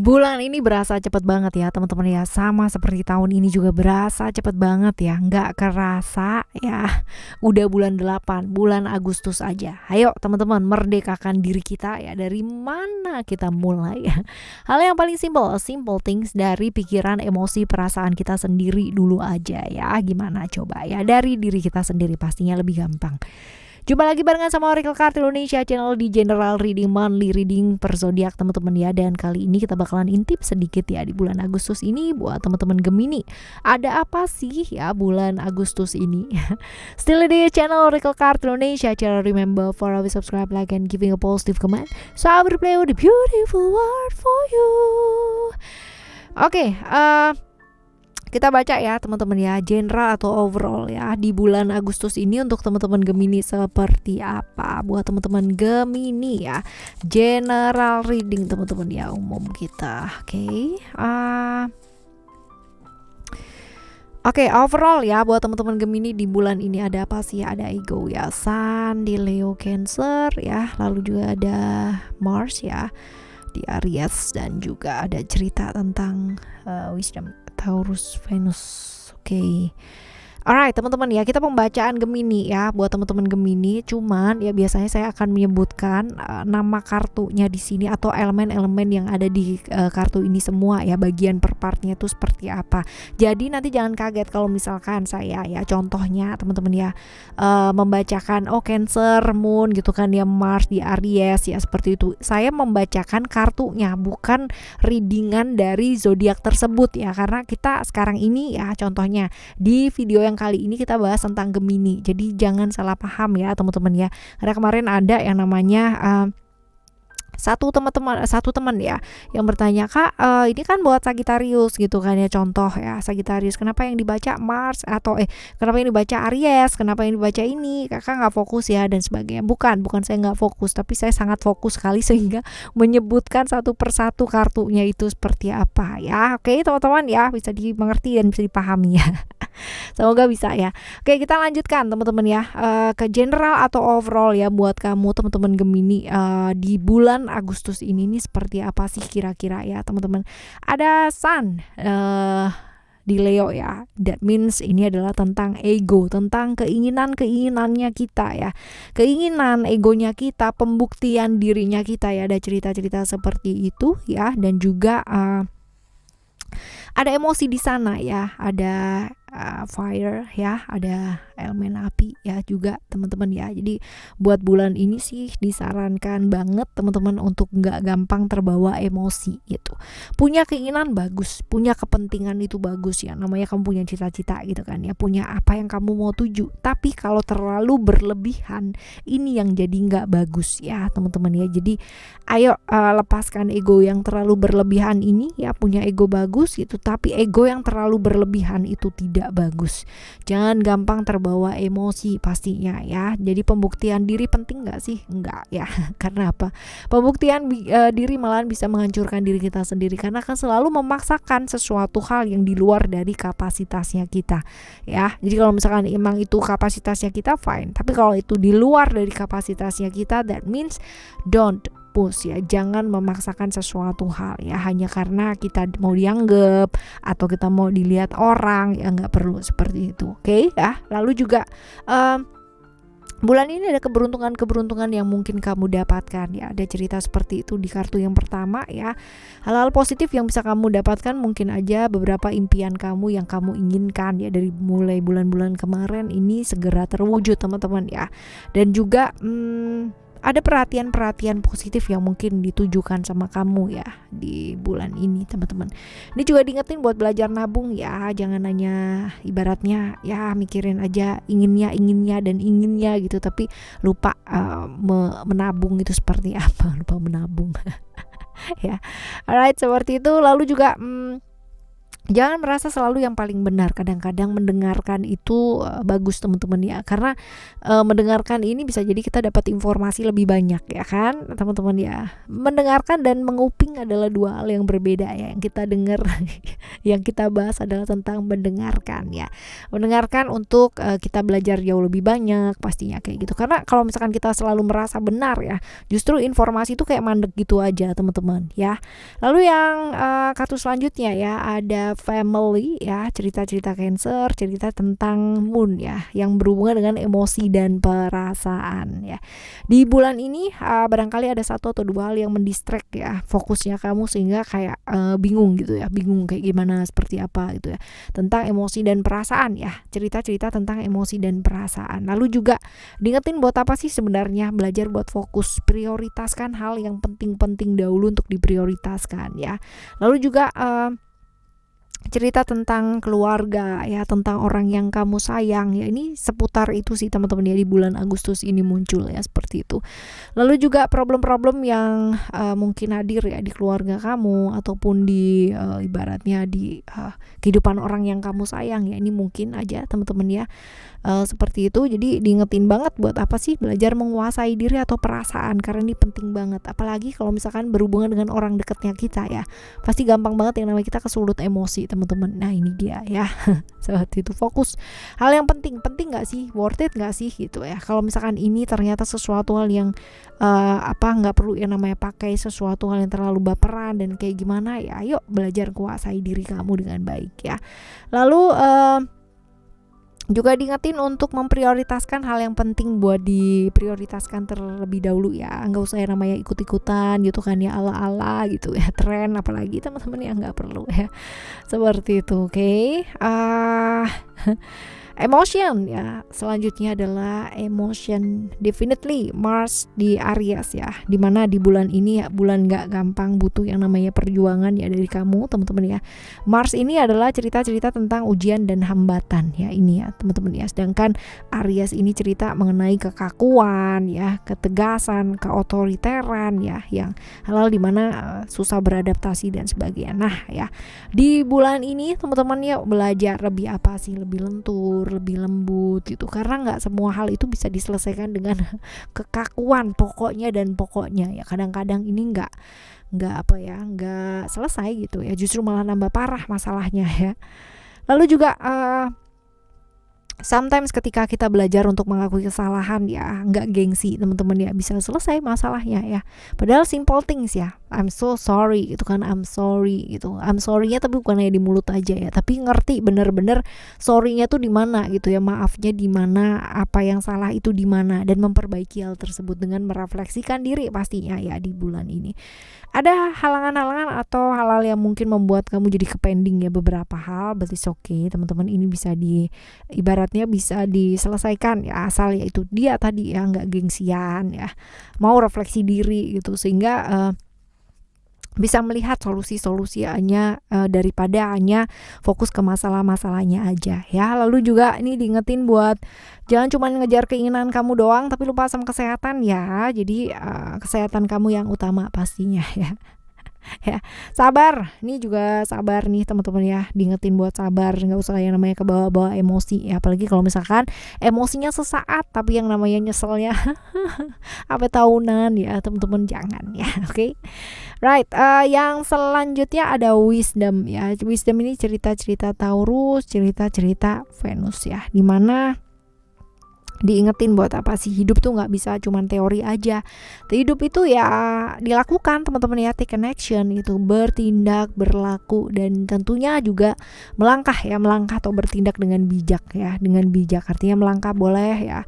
Bulan ini berasa cepet banget ya teman-teman ya. Sama seperti tahun ini juga berasa cepet banget ya. Nggak kerasa ya. Udah bulan 8, bulan Agustus aja. Ayo teman-teman, merdekakan diri kita ya. Dari mana kita mulai ya? Hal yang paling simple things dari pikiran, emosi, perasaan kita sendiri dulu aja ya. Gimana coba ya? Dari diri kita sendiri pastinya lebih gampang. Jumpa lagi barengan sama Oracle Card Indonesia channel di General Reading, Monthly Reading per zodiak teman-teman ya. Dan kali ini kita bakalan intip sedikit ya di bulan Agustus ini buat teman-teman Gemini. Ada apa sih ya bulan Agustus ini? Still di channel Oracle Card Indonesia channel. Remember for always subscribe, like, and giving a positive comment. So I will play with the beautiful word for you. Oke, kita baca ya teman-teman ya, general atau overall ya di bulan Agustus ini untuk teman-teman Gemini seperti apa. Buat teman-teman Gemini ya, general reading teman-teman ya, umum kita. Oke, overall ya buat teman-teman Gemini di bulan ini ada apa sih? Ada ego ya, Sun di Leo Cancer ya, lalu juga ada Mars ya di Aries, dan juga ada cerita tentang wisdom Taurus Venus. Oke. Alright teman-teman ya, kita pembacaan Gemini ya buat teman-teman Gemini. Cuman ya biasanya saya akan menyebutkan nama kartunya di sini atau elemen-elemen yang ada di kartu ini semua ya, bagian per partnya itu seperti apa. Jadi nanti jangan kaget kalau misalkan saya ya contohnya teman-teman ya membacakan Cancer Moon gitu kan ya, Mars di Aries ya, seperti itu. Saya membacakan kartunya, bukan readingan dari zodiak tersebut ya, karena kita sekarang ini ya contohnya di video yang kali ini kita bahas tentang Gemini. Jadi jangan salah paham ya teman-teman ya. Karena kemarin ada yang namanya satu teman ya yang bertanya, Kak ini kan buat Sagittarius gitu kan ya, contoh ya Sagittarius, kenapa yang dibaca Mars atau kenapa yang dibaca Aries, kenapa yang dibaca ini, kakak nggak fokus ya dan sebagainya. Bukan saya nggak fokus, tapi saya sangat fokus sekali sehingga menyebutkan satu persatu kartunya itu seperti apa ya. Oke teman-teman ya, bisa dimengerti dan bisa dipahami ya. Semoga bisa ya. Oke, kita lanjutkan teman-teman ya ke general atau overall ya buat kamu teman-teman Gemini di bulan Agustus ini nih seperti apa sih kira-kira ya teman-teman. Ada Sun di Leo ya. That means ini adalah tentang ego, tentang keinginannya kita ya. Keinginan egonya kita, pembuktian dirinya kita ya. Ada cerita-cerita seperti itu ya, dan juga ada emosi di sana ya, ada fire ya, ada elemen api ya juga teman-teman ya. Jadi buat bulan ini sih disarankan banget teman-teman untuk nggak gampang terbawa emosi gitu. Punya keinginan bagus, punya kepentingan itu bagus ya, namanya kamu punya cita-cita gitu kan ya, punya apa yang kamu mau tuju. Tapi kalau terlalu berlebihan ini yang jadi nggak bagus ya teman-teman ya. Jadi ayo lepaskan ego yang terlalu berlebihan ini ya. Punya ego bagus gitu, tapi ego yang terlalu berlebihan itu tidak bagus. Jangan gampang terbawa emosi pastinya ya. Jadi pembuktian diri penting gak sih? Enggak ya. Karena apa? Pembuktian diri malahan bisa menghancurkan diri kita sendiri, karena akan selalu memaksakan sesuatu hal yang di luar dari kapasitasnya kita ya. Jadi kalau misalkan emang itu kapasitasnya kita, fine. Tapi kalau itu di luar dari kapasitasnya kita, that means don't push ya. Jangan memaksakan sesuatu hal ya hanya karena kita mau dianggap atau kita mau dilihat orang ya, nggak perlu seperti itu. Oke ya. Lalu juga bulan ini ada keberuntungan yang mungkin kamu dapatkan ya. Ada cerita seperti itu di kartu yang pertama ya. Hal-hal positif yang bisa kamu dapatkan, mungkin aja beberapa impian kamu yang kamu inginkan ya dari mulai bulan-bulan kemarin ini segera terwujud teman-teman ya. Dan juga ada perhatian positif yang mungkin ditujukan sama kamu ya di bulan ini teman-teman. Ini juga diingetin buat belajar nabung ya. Jangan hanya ibaratnya ya mikirin aja inginnya gitu, tapi lupa menabung itu seperti apa. Lupa menabung ya. Alright, seperti itu. Lalu juga Jangan merasa selalu yang paling benar. Kadang-kadang mendengarkan itu bagus teman-teman ya, karena mendengarkan ini bisa jadi kita dapat informasi lebih banyak ya kan teman-teman ya. Mendengarkan dan menguping adalah dua hal yang berbeda ya. Yang kita dengar yang kita bahas adalah tentang mendengarkan ya. Mendengarkan untuk kita belajar jauh lebih banyak pastinya kayak gitu. Karena kalau misalkan kita selalu merasa benar ya, justru informasi itu kayak mandek gitu aja teman-teman ya. Lalu yang kartu selanjutnya ya, ada family ya, cerita-cerita Cancer, cerita tentang moon ya, yang berhubungan dengan emosi dan perasaan ya. Di bulan ini barangkali ada satu atau dua hal yang mendistract ya fokusnya kamu, sehingga kayak bingung gitu ya, bingung kayak gimana, seperti apa gitu ya, tentang emosi dan perasaan ya, cerita-cerita tentang emosi dan perasaan. Lalu juga diingetin buat apa sih sebenarnya, belajar buat fokus, prioritaskan hal yang penting-penting dahulu untuk diprioritaskan ya. Lalu juga cerita tentang keluarga ya, tentang orang yang kamu sayang ya. Ini seputar itu sih teman-teman ya, di bulan Agustus ini muncul ya, seperti itu. Lalu juga problem-problem yang mungkin hadir ya di keluarga kamu, ataupun di ibaratnya di kehidupan orang yang kamu sayang ya. Ini mungkin aja teman-teman ya, seperti itu. Jadi diingetin banget buat apa sih belajar menguasai diri atau perasaan, karena ini penting banget. Apalagi kalau misalkan berhubungan dengan orang dekatnya kita ya, pasti gampang banget yang namanya kita kesulut emosi teman-teman. Nah ini dia ya. Seperti itu, fokus hal yang penting nggak sih, worth it nggak sih gitu ya. Kalau misalkan ini ternyata sesuatu hal yang nggak perlu yang namanya pakai sesuatu hal yang terlalu baperan dan kayak gimana ya, ayo belajar kuasai diri kamu dengan baik ya. Lalu juga diingetin untuk memprioritaskan hal yang penting buat diprioritaskan terlebih dahulu ya. Nggak usah yang namanya ikut-ikutan gitu kan ya, ala-ala gitu ya, tren apalagi teman-teman ya, nggak perlu ya, seperti itu. Oke. Emotion ya, selanjutnya adalah emotion, definitely Mars di Aries ya, dimana di bulan ini ya, bulan gak gampang, butuh yang namanya perjuangan ya dari kamu teman-teman ya. Mars ini adalah cerita-cerita tentang ujian dan hambatan ya, ini ya teman-teman ya. Sedangkan Aries ini cerita mengenai kekakuan ya, ketegasan, keotoriteran ya, yang hal-hal dimana susah beradaptasi dan sebagainya. Nah ya, di bulan ini teman-teman ya, belajar lebih apa sih, lebih lentur, lebih lembut gitu, karena nggak semua hal itu bisa diselesaikan dengan kekakuan pokoknya dan pokoknya ya. Kadang-kadang ini nggak selesai gitu ya, justru malah nambah parah masalahnya ya. Lalu juga sometimes ketika kita belajar untuk mengakui kesalahan ya, nggak gengsi teman-teman ya, bisa selesai masalahnya ya. Padahal simple things ya, I'm so sorry gitu kan, I'm sorry gitu. I'm sorry-nya tapi bukan hanya di mulut aja ya, tapi ngerti bener-bener sorry-nya tuh di mana gitu ya, maafnya di mana, apa yang salah itu di mana, dan memperbaiki hal tersebut dengan merefleksikan diri pastinya ya. Di bulan ini ada halangan-halangan atau hal-hal yang mungkin membuat kamu jadi kepending ya beberapa hal, but it's okay teman-teman, ini bisa ibaratnya bisa diselesaikan ya, asal ya itu dia tadi ya, nggak gengsian ya, mau refleksi diri gitu, sehingga bisa melihat solusi-solusi hanya daripada hanya fokus ke masalah-masalahnya aja ya. Lalu juga ini diingetin buat jangan cuma ngejar keinginan kamu doang tapi lupa sama kesehatan ya. Jadi kesehatan kamu yang utama pastinya ya. Ya, sabar, ini juga sabar nih teman-teman ya, diingetin buat sabar, nggak usah yang namanya kebawa-bawa emosi ya, apalagi kalau misalkan emosinya sesaat tapi yang namanya nyeselnya apa tahunan ya teman-teman, jangan ya. Oke. Right, yang selanjutnya ada wisdom ya. Wisdom ini cerita-cerita Taurus, cerita-cerita Venus ya, dimana diingetin buat apa sih, hidup tuh nggak bisa cuman teori aja. Hidup itu ya dilakukan teman-teman ya, take an action gitu, bertindak, berlaku, dan tentunya juga melangkah ya, melangkah atau bertindak dengan bijak ya, dengan bijak artinya melangkah boleh ya,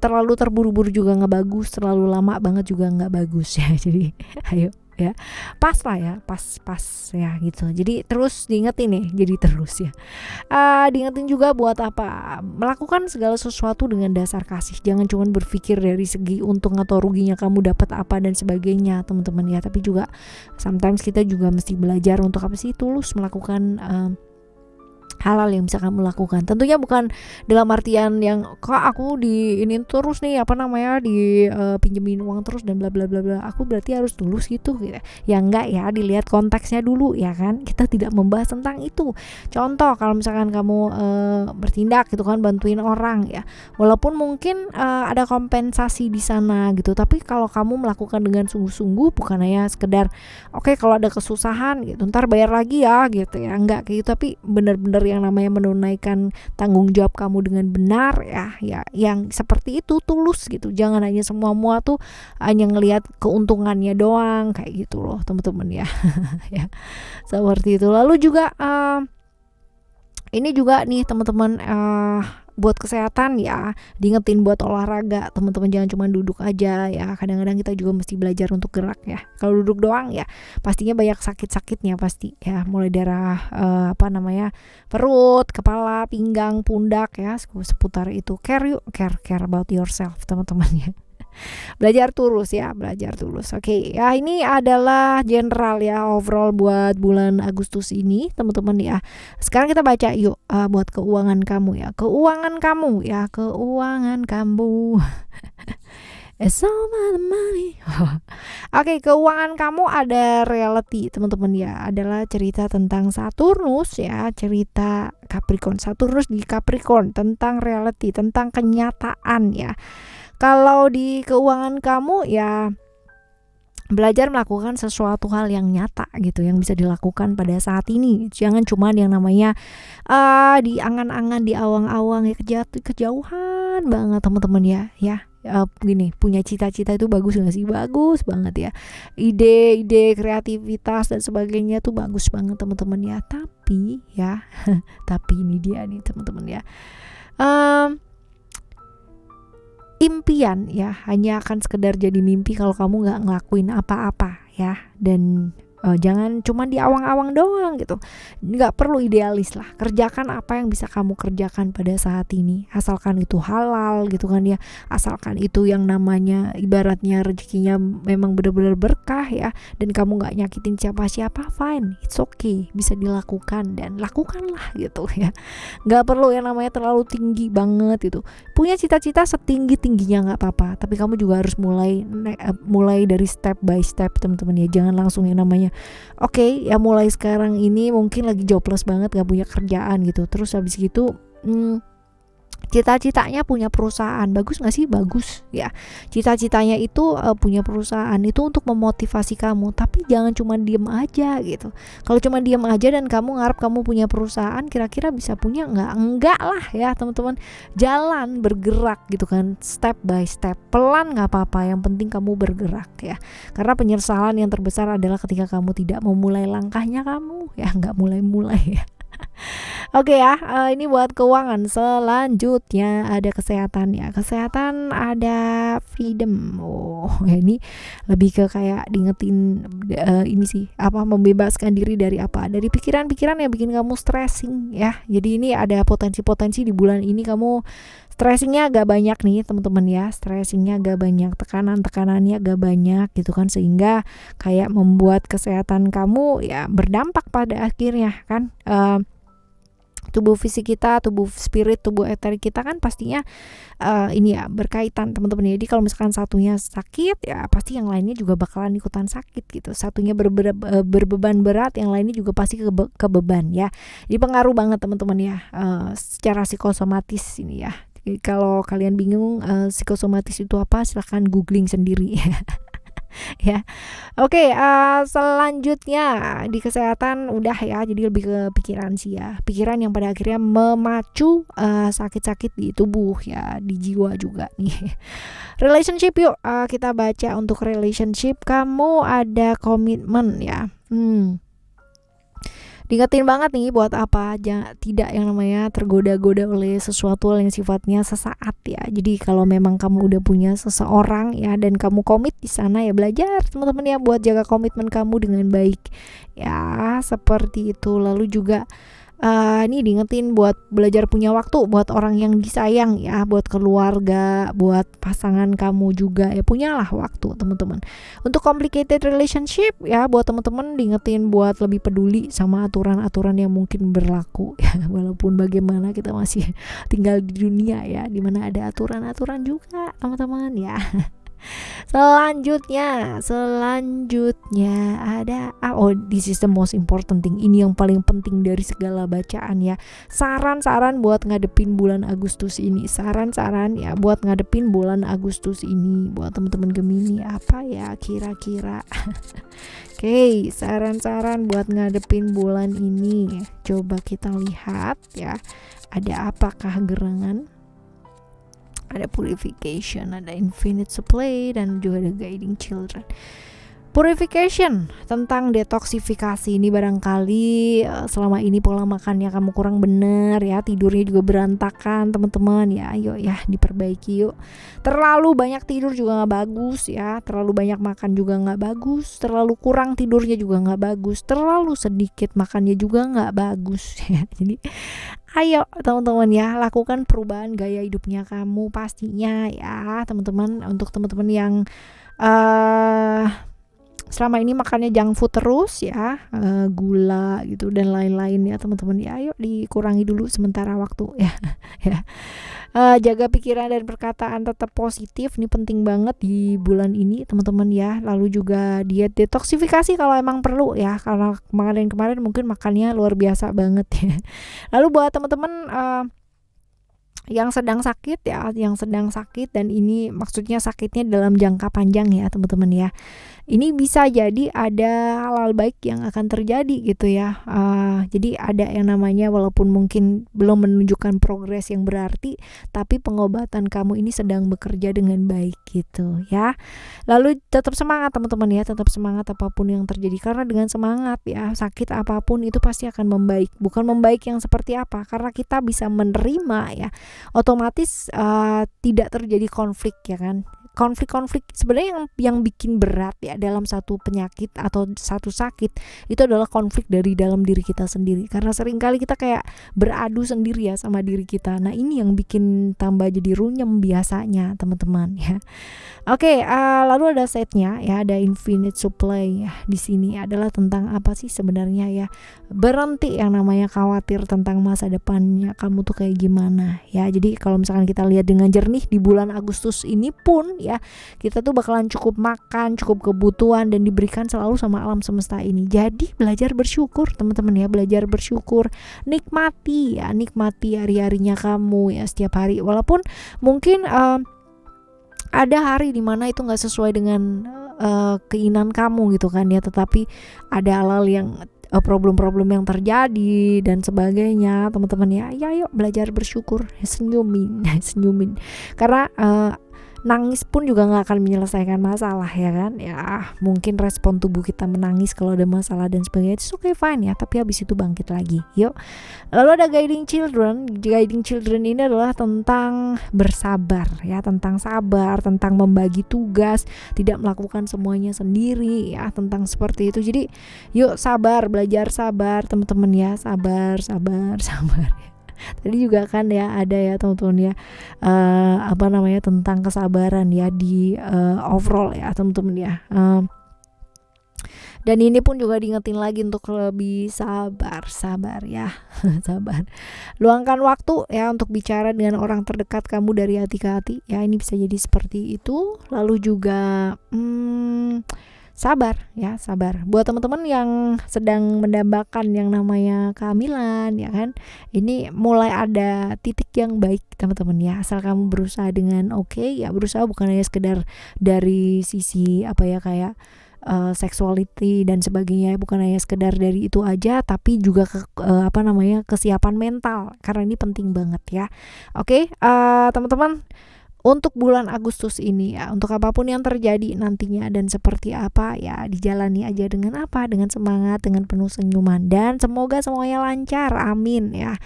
terlalu terburu-buru juga nggak bagus, terlalu lama banget juga nggak bagus ya. Jadi ayo ya, pas lah ya, pas ya gitu. Jadi terus diingetin nih, jadi terus ya, diingetin juga buat apa, melakukan segala sesuatu dengan dasar kasih. Jangan cuma berpikir dari segi untung atau ruginya kamu dapat apa dan sebagainya teman-teman ya, tapi juga sometimes kita juga mesti belajar untuk apa sih, tulus melakukan hal-hal yang bisa kamu lakukan. Tentunya bukan dalam artian yang kok aku di ini terus nih pinjemin uang terus dan bla bla bla bla. Aku berarti harus tulus gitu. Ya enggak ya, dilihat konteksnya dulu ya kan. Kita tidak membahas tentang itu. Contoh kalau misalkan kamu bertindak gitu kan, bantuin orang ya. Walaupun mungkin ada kompensasi di sana gitu, tapi kalau kamu melakukan dengan sungguh-sungguh, bukan hanya sekedar oke, kalau ada kesusahan gitu ntar bayar lagi ya gitu ya, enggak kayak gitu, tapi benar-benar yang namanya menunaikan tanggung jawab kamu dengan benar ya yang seperti itu, tulus gitu. Jangan hanya semua tuh hanya ngelihat keuntungannya doang kayak gitu loh teman-teman ya. Ya seperti itu. Lalu juga ini juga nih teman-teman, buat kesehatan ya, diingetin buat olahraga. Teman-teman jangan cuma duduk aja ya. Kadang-kadang kita juga mesti belajar untuk gerak ya. Kalau duduk doang ya pastinya banyak sakit-sakitnya pasti ya, mulai darah perut, kepala, pinggang, pundak ya, seputar itu. Care about yourself teman-teman ya. Belajar tulus. Oke, ya ini adalah general ya, overall buat bulan Agustus ini teman-teman ya. Sekarang kita baca yuk buat keuangan kamu ya. Keuangan kamu It's all about the money. Oke, keuangan kamu ada reality teman-teman ya. Adalah cerita tentang Saturnus ya, cerita Capricorn. Saturnus di Capricorn, tentang reality, tentang kenyataan ya. Kalau di keuangan kamu ya, belajar melakukan sesuatu hal yang nyata gitu, yang bisa dilakukan pada saat ini. Jangan cuma yang namanya di angan-angan, di awang-awang ya, kejauhan banget teman-teman ya. Gini, punya cita-cita itu bagus gak sih? Bagus banget ya. Ide-ide, kreativitas dan sebagainya tuh bagus banget teman-teman ya. Tapi ya, tapi ini dia nih teman-teman ya. Impian ya hanya akan sekedar jadi mimpi kalau kamu nggak ngelakuin apa-apa ya. Dan jangan cuma di awang-awang doang gitu. Nggak perlu idealis lah. Kerjakan apa yang bisa kamu kerjakan pada saat ini. Asalkan itu halal gitu kan ya. Asalkan itu yang namanya ibaratnya rezekinya memang benar-benar berkah ya. Dan kamu nggak nyakitin siapa-siapa, fine, it's okay, bisa dilakukan dan lakukanlah gitu ya. Nggak perlu yang namanya terlalu tinggi banget gitu. Punya cita-cita setinggi-tingginya nggak apa-apa. Tapi kamu juga harus mulai dari step by step teman-teman ya. Jangan langsung yang namanya Oke, ya mulai sekarang ini mungkin lagi jobless banget, gak punya kerjaan gitu. Terus habis gitu cita-citanya punya perusahaan, bagus gak sih? Bagus ya. Cita-citanya itu punya perusahaan itu untuk memotivasi kamu, tapi jangan cuma diem aja gitu. Kalau cuma diem aja dan kamu ngarep kamu punya perusahaan, kira-kira bisa punya nggak? Enggak lah ya teman-teman. Jalan, bergerak gitu kan, step by step, pelan nggak apa-apa, yang penting kamu bergerak ya. Karena penyesalan yang terbesar adalah ketika kamu tidak memulai langkahnya kamu ya, nggak mulai-mulai ya. Oke ya, ini buat keuangan. Selanjutnya ada kesehatan ya. Kesehatan ada freedom. Oh, ya ini lebih ke kayak diingetin ini sih, membebaskan diri dari apa? Dari pikiran-pikiran yang bikin kamu stressing ya. Jadi ini ada potensi-potensi di bulan ini kamu stressingnya agak banyak nih teman-teman ya. Stressingnya agak banyak, tekanannya agak banyak gitu kan, sehingga kayak membuat kesehatan kamu ya berdampak pada akhirnya kan. Tubuh fisik kita, tubuh spirit, tubuh eterik kita kan pastinya ini ya berkaitan teman-teman. Jadi kalau misalkan satunya sakit ya pasti yang lainnya juga bakalan ikutan sakit gitu. Satunya berbeban berat, yang lainnya juga pasti kebeban ya. Jadi pengaruh banget teman-teman ya, secara psikosomatis ini ya. Jadi kalau kalian bingung psikosomatis itu apa, silahkan googling sendiri ya. Oke, selanjutnya di kesehatan udah ya, jadi lebih ke pikiran sih ya. Pikiran yang pada akhirnya memacu sakit-sakit di tubuh ya, di jiwa juga nih. Relationship yuk, kita baca untuk relationship. Kamu ada komitmen ya. Diingetin banget nih buat apa tidak yang namanya tergoda-goda oleh sesuatu yang sifatnya sesaat ya. Jadi kalau memang kamu udah punya seseorang ya dan kamu komit di sana ya, belajar teman-teman ya buat jaga komitmen kamu dengan baik ya, seperti itu. Lalu juga Ini diingetin buat belajar punya waktu buat orang yang disayang ya, buat keluarga, buat pasangan kamu juga ya, punyalah waktu teman-teman. Untuk complicated relationship ya, buat teman-teman diingetin buat lebih peduli sama aturan-aturan yang mungkin berlaku ya, walaupun bagaimana kita masih tinggal di dunia ya, dimana ada aturan-aturan juga teman-teman ya. Selanjutnya ada this is the most important thing. Ini yang paling penting dari segala bacaan ya. Saran-saran buat ngadepin bulan Agustus ini. Saran-saran ya buat ngadepin bulan Agustus ini buat teman-teman Gemini, apa ya kira-kira? Oke, saran-saran buat ngadepin bulan ini. Coba kita lihat ya. Ada apakah gerangan? Ada purification, ada infinite supply, dan juga ada guiding children. Purification tentang detoksifikasi. Ini barangkali selama ini pola makannya kamu kurang bener ya, tidurnya juga berantakan teman-teman ya. Ayo ya diperbaiki yuk. Terlalu banyak tidur juga nggak bagus ya, terlalu banyak makan juga nggak bagus, terlalu kurang tidurnya juga nggak bagus, terlalu sedikit makannya juga nggak bagus ya. Jadi ayo teman-teman ya, lakukan perubahan gaya hidupnya kamu pastinya ya teman-teman. Untuk teman-teman yang selama ini makannya junk food terus ya, gula gitu dan lain-lain ya teman-teman ya, ayo dikurangi dulu sementara waktu ya. Ya. Jaga pikiran dan perkataan tetap positif, ini penting banget di bulan ini teman-teman ya. Lalu juga diet detoksifikasi kalau emang perlu ya, karena kemarin mungkin makannya luar biasa banget ya. Lalu buat teman-teman yang sedang sakit ya, dan ini maksudnya sakitnya dalam jangka panjang ya teman-teman ya. Ini bisa jadi ada hal-hal baik yang akan terjadi gitu ya. Jadi ada yang namanya, walaupun mungkin belum menunjukkan progres yang berarti, tapi pengobatan kamu ini sedang bekerja dengan baik gitu ya. Lalu tetap semangat teman-teman ya, tetap semangat apapun yang terjadi, karena dengan semangat ya, sakit apapun itu pasti akan membaik. Bukan membaik yang seperti apa, karena kita bisa menerima ya, otomatis tidak terjadi konflik ya kan. Konflik sebenarnya yang bikin berat ya dalam satu penyakit atau satu sakit itu adalah konflik dari dalam diri kita sendiri, karena seringkali kita kayak beradu sendiri ya sama diri kita. Nah ini yang bikin tambah jadi runyem biasanya teman-teman ya. Oke, lalu ada setnya ya, ada infinite supply ya. Di sini adalah tentang apa sih sebenarnya ya, berhenti yang namanya khawatir tentang masa depannya kamu tuh kayak gimana ya. Jadi kalau misalkan kita lihat dengan jernih di bulan Agustus ini pun ya, kita tuh bakalan cukup makan, cukup kebutuhan, dan diberikan selalu sama alam semesta ini. Jadi belajar bersyukur teman-teman ya, belajar bersyukur, nikmati hari-harinya kamu ya setiap hari, walaupun mungkin ada hari dimana itu nggak sesuai dengan keinginan kamu gitu kan ya, tetapi ada hal-hal yang problem-problem yang terjadi dan sebagainya teman-teman ya. Yuk belajar bersyukur, senyumin karena nangis pun juga gak akan menyelesaikan masalah ya kan ya. Mungkin respon tubuh kita menangis kalau ada masalah dan sebagainya, itu okay, fine ya, tapi habis itu bangkit lagi yuk. Lalu ada guiding children ini adalah tentang bersabar ya, tentang sabar, tentang membagi tugas, tidak melakukan semuanya sendiri ya, tentang seperti itu. Jadi yuk sabar, belajar sabar teman-teman ya, sabar ya. Tadi juga kan ya ada ya teman-teman ya, tentang kesabaran ya di overall ya teman-teman ya. Dan ini pun juga diingetin lagi untuk lebih sabar ya. Sabar. Luangkan waktu ya untuk bicara dengan orang terdekat kamu dari hati ke hati ya, ini bisa jadi seperti itu. Lalu juga sabar. Buat teman-teman yang sedang mendambakan yang namanya kehamilan ya kan, ini mulai ada titik yang baik teman-teman ya, asal kamu berusaha dengan ya, berusaha bukan hanya sekedar dari sisi kayak sexuality dan sebagainya, bukan hanya sekedar dari itu aja, tapi juga kesiapan mental, karena ini penting banget ya. Oke, teman-teman, untuk bulan Agustus ini ya. Untuk apapun yang terjadi nantinya dan seperti apa ya, dijalani aja dengan apa? Dengan semangat, dengan penuh senyuman, dan semoga semuanya lancar. Amin ya.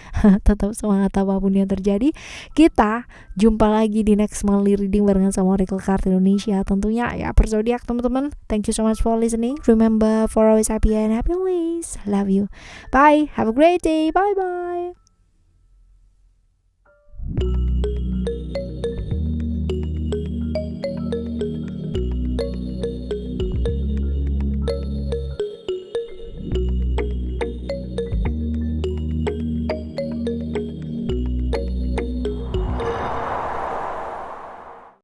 Tetap semangat apapun yang terjadi. Kita jumpa lagi di next monthly reading barengan sama Oracle Card Indonesia tentunya ya, per zodiak teman-teman. Thank you so much for listening. Remember, for always happy and happy always. Love you. Bye. Have a great day. Bye bye.